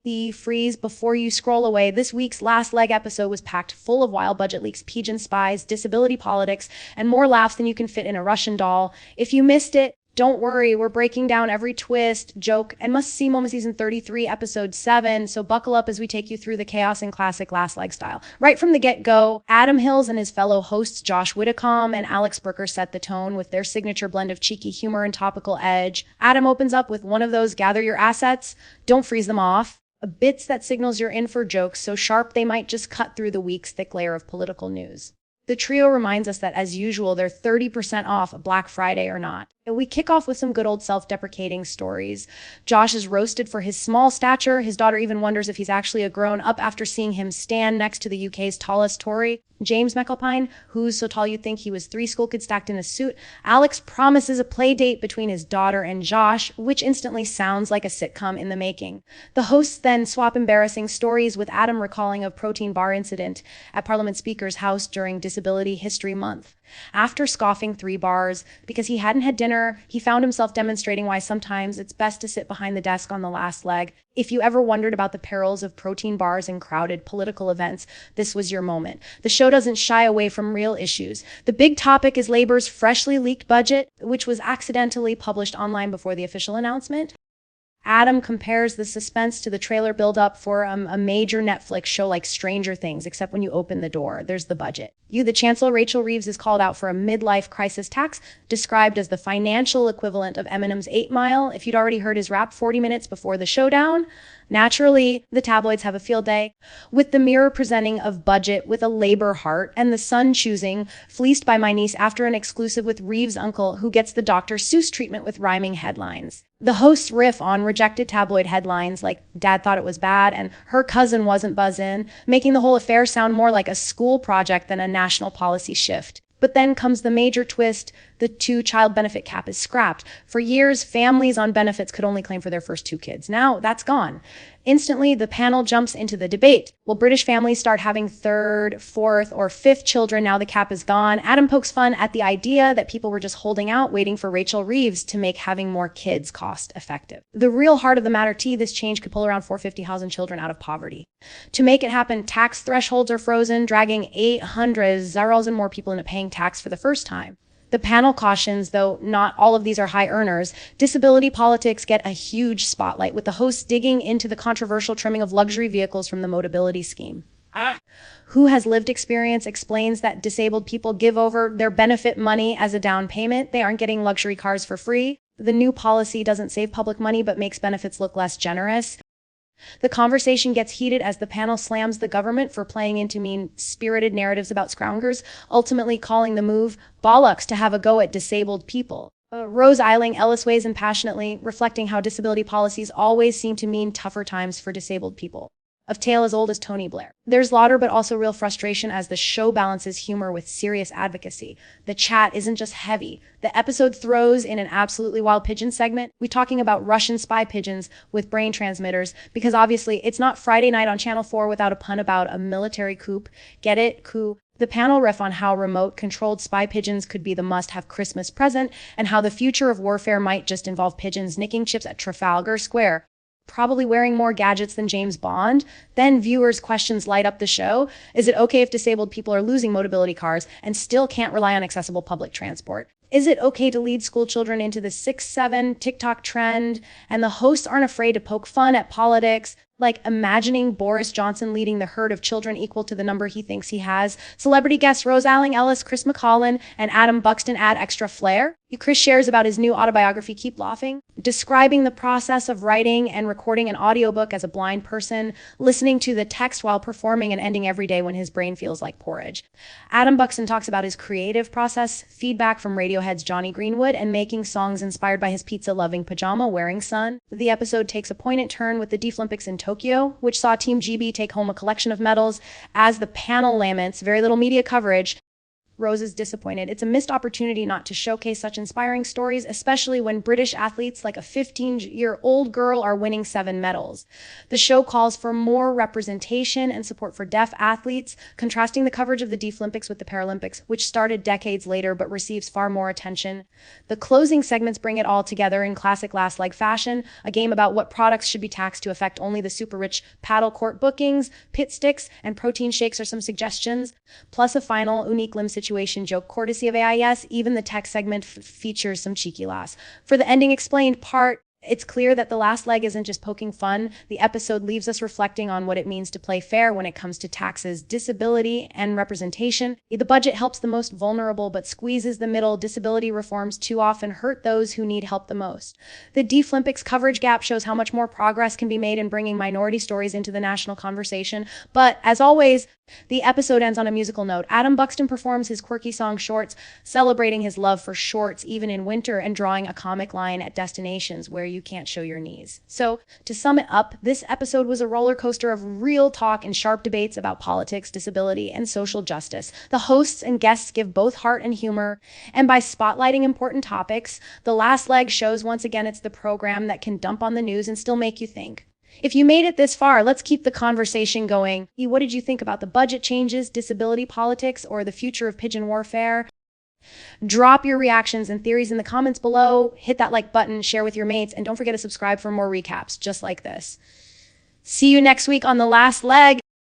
The freeze before you scroll away. This week's last leg episode was packed full of wild budget leaks, pigeon spies, disability politics, and more laughs than you can fit in a Russian doll. If you missed it, don't worry, we're breaking down every twist, joke, and must-see moment season 33, episode 7, so buckle up as we take you through the chaos in classic last leg style. Right from the get-go, Adam Hills and his fellow hosts Josh Widdicombe and Alex Brooker set the tone with their signature blend of cheeky humor and topical edge. Adam opens up with one of those gather your assets, don't freeze them off, bits that signals you're in for jokes so sharp they might just cut through the week's thick layer of political news. The trio reminds us that, as usual, they're 30% off Black Friday or not. And we kick off with some good old self-deprecating stories. Josh is roasted for his small stature. His daughter even wonders if he's actually a grown-up after seeing him stand next to the UK's tallest Tory, James McAlpine, who's so tall you'd think he was 3 school kids stacked in a suit. Alex promises a play date between his daughter and Josh, which instantly sounds like a sitcom in the making. The hosts then swap embarrassing stories, with Adam recalling a protein bar incident at Parliament Speaker's house during Disability History Month. After scoffing 3 bars because he hadn't had dinner, he found himself demonstrating why sometimes it's best to sit behind the desk on the last leg. If you ever wondered about the perils of protein bars in crowded political events, this was your moment. The show doesn't shy away from real issues. The big topic is Labour's freshly leaked budget, which was accidentally published online before the official announcement. Adam compares the suspense to the trailer build-up for a major Netflix show like Stranger Things, except when you open the door, there's the budget. The Chancellor Rachel Reeves is called out for a midlife crisis tax, described as the financial equivalent of Eminem's 8 Mile. If you'd already heard his rap 40 minutes before the showdown, naturally, the tabloids have a field day, with the Mirror presenting of budget with a Labour heart, and the Sun choosing Fleeced by My Niece after an exclusive with Reeves' uncle, who gets the Dr. Seuss treatment with rhyming headlines. The hosts riff on rejected tabloid headlines like Dad thought it was bad and her cousin wasn't buzzin', making the whole affair sound more like a school project than a national policy shift. But then comes the major twist: the 2-child benefit cap is scrapped. For years, families on benefits could only claim for their first 2 kids. Now that's gone. Instantly, the panel jumps into the debate. Will British families start having 3rd, 4th, or 5th children now the cap is gone? Adam pokes fun at the idea that people were just holding out, waiting for Rachel Reeves to make having more kids cost effective. The real heart of the matter, this change could pull around 450,000 children out of poverty. To make it happen, tax thresholds are frozen, dragging 800,000 more people into paying tax for the first time. The panel cautions, though not all of these are high earners, disability politics get a huge spotlight, with the hosts digging into the controversial trimming of luxury vehicles from the Motability scheme. Who has lived experience explains that disabled people give over their benefit money as a down payment. They aren't getting luxury cars for free. The new policy doesn't save public money but makes benefits look less generous. The conversation gets heated as the panel slams the government for playing into mean-spirited narratives about scroungers, ultimately calling the move bollocks to have a go at disabled people. Rose Eiling Ellis weighs in passionately, reflecting how disability policies always seem to mean tougher times for disabled people. Of tale as old as Tony Blair. There's laughter but also real frustration as the show balances humor with serious advocacy. The chat isn't just heavy. The episode throws in an absolutely wild pigeon segment. We're talking about Russian spy pigeons with brain transmitters, because obviously it's not Friday night on Channel 4 without a pun about a military coup. Get it? Coup. The panel riff on how remote-controlled spy pigeons could be the must-have Christmas present, and how the future of warfare might just involve pigeons nicking chips at Trafalgar Square, probably wearing more gadgets than James Bond. Then viewers' questions light up the show. Is it okay if disabled people are losing Motability cars and still can't rely on accessible public transport? Is it okay to lead school children into the 6'7" TikTok trend? And the hosts aren't afraid to poke fun at politics, like imagining Boris Johnson leading the herd of children equal to the number he thinks he has. Celebrity guests Rose Eiling Ellis, Chris McCollin, and Adam Buxton add extra flair. Chris shares about his new autobiography, Keep Laughing, describing the process of writing and recording an audiobook as a blind person, listening to the text while performing and ending every day when his brain feels like porridge. Adam Buxton talks about his creative process, feedback from Radiohead's Johnny Greenwood, and making songs inspired by his pizza-loving pajama-wearing son. The episode takes a poignant turn with the Deaflympics in Tokyo, which saw Team GB take home a collection of medals. As the panel laments, very little media coverage. Rose is disappointed. It's a missed opportunity not to showcase such inspiring stories, especially when British athletes like a 15-year-old girl are winning 7 medals. The show calls for more representation and support for deaf athletes, contrasting the coverage of the Deaflympics with the Paralympics, which started decades later but receives far more attention. The closing segments bring it all together in classic last leg fashion, a game about what products should be taxed to affect only the super-rich. Paddle court bookings, pit sticks, and protein shakes are some suggestions, plus a final unique limb situation joke courtesy of AIS. Even the tech segment features some cheeky laughs. For the ending explained part, it's clear that the last leg isn't just poking fun. The episode leaves us reflecting on what it means to play fair when it comes to taxes, disability, and representation. The budget helps the most vulnerable but squeezes the middle. Disability reforms too often hurt those who need help the most. The Deaflympics coverage gap shows how much more progress can be made in bringing minority stories into the national conversation. But, as always, the episode ends on a musical note. Adam Buxton performs his quirky song Shorts, celebrating his love for shorts even in winter and drawing a comic line at destinations where you can't show your knees. So, to sum it up, this episode was a roller coaster of real talk and sharp debates about politics, disability, and social justice. The hosts and guests give both heart and humor, and by spotlighting important topics, The Last Leg shows once again it's the program that can dump on the news and still make you think. If you made it this far, let's keep the conversation going. What did you think about the budget changes, disability politics, or the future of pigeon warfare? Drop your reactions and theories in the comments below. Hit that like button, share with your mates, and don't forget to subscribe for more recaps just like this. See you next week on The Last Leg.